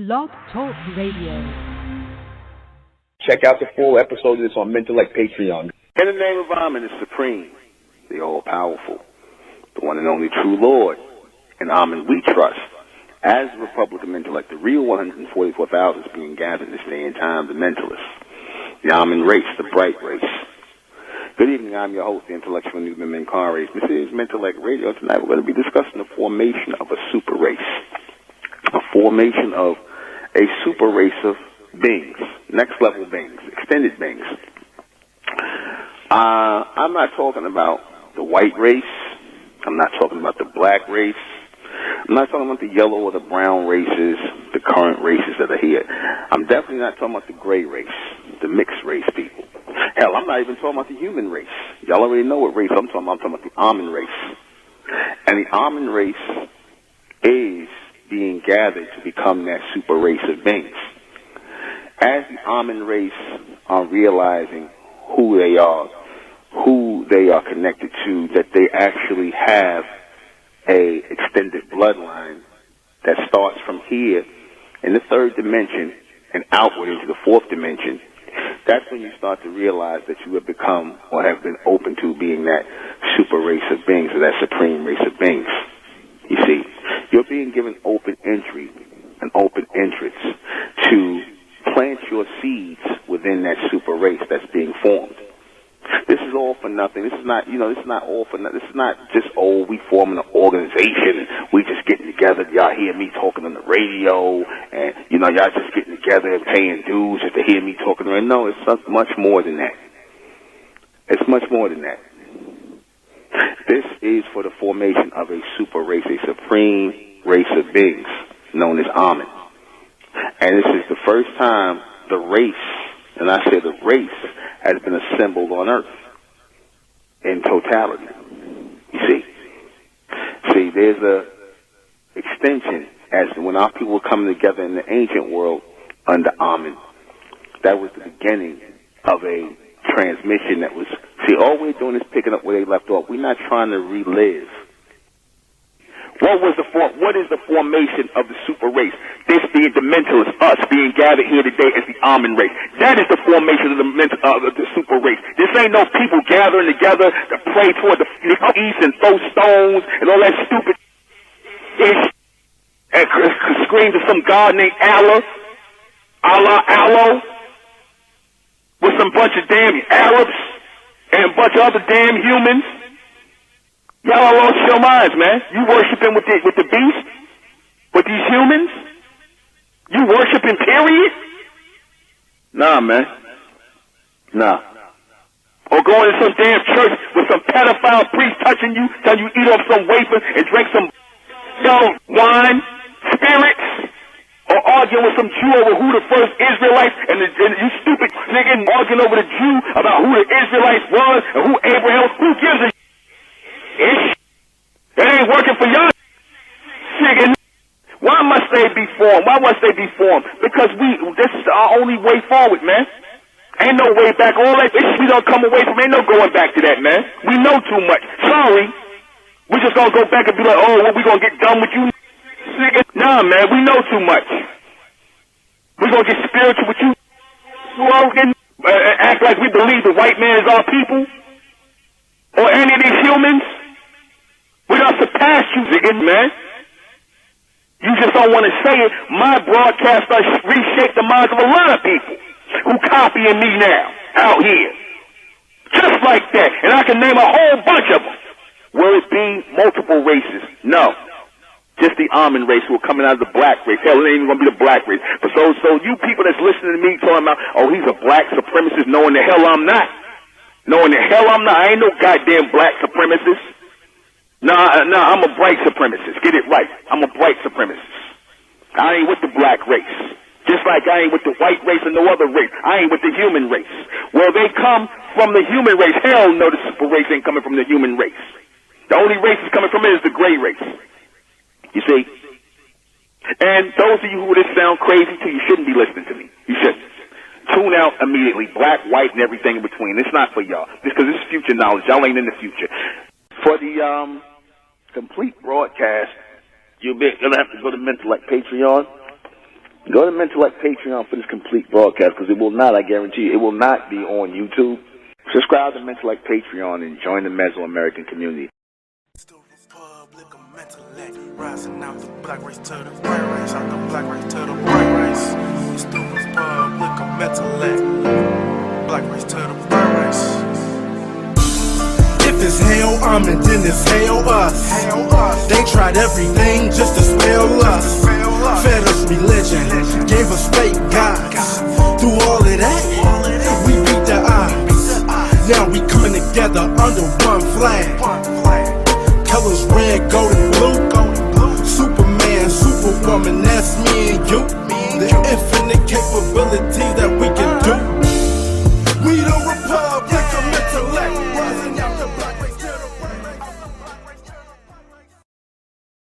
Blog Talk Radio. Check out the full episode of this on Mentellect Patreon. In the name of Amen is supreme, the all-powerful, the one and only true Lord. In Amen we trust. As the Republic of Mentellect, the real 144,000 is being gathered this day and time, the mentalists. The Amen race, the bright race. Good evening, I'm your host, the intellectual Newman Menkares. This is Mentellect Radio. Tonight we're going to be discussing the formation of a super race. A formation of a super race of beings, next level beings, extended beings. I'm not talking about the white race. I'm not talking about the black race. I'm not talking about the yellow or the brown races, the current races that are here. I'm definitely not talking about the gray race, the mixed race people. Hell, I'm not even talking about the human race. Y'all already know what race I'm talking about. I'm talking about the Amen race. And the Amen race is being gathered to become that super race of beings. As the Amen race are realizing who they are connected to, that they actually have a extended bloodline that starts from here in the third dimension and outward into the fourth dimension, that's when you start to realize that you have become or have been open to being that super race of beings or that supreme race of beings. You see, you're being given open entry and open entrance to plant your seeds within that super race that's being formed. This is all for nothing. This is not, this is not all for nothing. This is not just, we forming an organization and we just getting together. Y'all hear me talking on the radio and, y'all just getting together and paying dues just to hear me talking. No, it's much more than that. It's much more than that. This is for the formation of a super race, a supreme race of beings known as Amen. And this is the first time the race, and I say the race, has been assembled on Earth in totality. You see, there's a extension as to when our people were coming together in the ancient world under Amen. That was the beginning of a transmission that was, all we're doing is picking up where they left off. We're not trying to relive. What is the formation of the super race? This being the mentalists, us being gathered here today as the Amen race. That is the formation of the super race. This ain't no people gathering together to pray toward the east and throw stones and all that stupid ish and scream to some god named Allah, with some bunch of damn Arabs and a bunch of other damn humans. Y'all lost your minds, man. You worshiping with the beast? With these humans? You worshiping, period? Nah, man. Nah. Or going to some damn church with some pedophile priest touching you, telling you eat off some wafer and drink some wine, spirits, or arguing with some Jew over who the first Israelites, and you stupid nigga arguing over the Jew about who the Israelites was and who Abraham was. Who gives a it ain't working for y'all, nigga. Why must they be formed? Why must they be formed? Because this is our only way forward, man. Ain't no way back. All that we don't come away from. Ain't no going back to that, man. We know too much. Sorry. We just gonna go back and be like, we gonna get done with you, nigga? Nah, man. We know too much. We gonna get spiritual with you, act like we believe the white man is our people, or any of these humans. We done surpassed you, man. You just don't want to say it. My broadcast done reshape the minds of a lot of people who copying me now out here. Just like that. And I can name a whole bunch of them. Will it be multiple races? No. Just the Amen race who are coming out of the black race. Hell, it ain't even going to be the black race. But so you people that's listening to me talking about, he's a black supremacist, knowing the hell I'm not. I ain't no goddamn black supremacist. Nah, I'm a bright supremacist. Get it right. I'm a bright supremacist. I ain't with the black race. Just like I ain't with the white race or no other race. I ain't with the human race. Well, they come from the human race. Hell no, the super race ain't coming from the human race. The only race that's coming from it is the gray race. You see? And those of you who this sound crazy to, you shouldn't be listening to me. You shouldn't. Tune out immediately. Black, white, and everything in between. It's not for y'all. Because this is future knowledge. Y'all ain't in the future. For the complete broadcast, you're going to have to go to Mentellect Patreon. Go to Mentellect Patreon for this complete broadcast, because it will not, I guarantee you, it will not be on YouTube. Subscribe to Mentellect Patreon and join the Mesoamerican community. Rising out the black race to the white race, out the black race to the white race. It's the Republic of Mentellect, black race to the white race. If it's hell, then it's hell us. They tried everything just to spell us. Fed us religion, gave us fake gods. Through all of that, we beat the odds. Now we coming together under one flag. Colors red, gold, and blue. Superman, Superwoman, that's me and you. The infinite capability that we can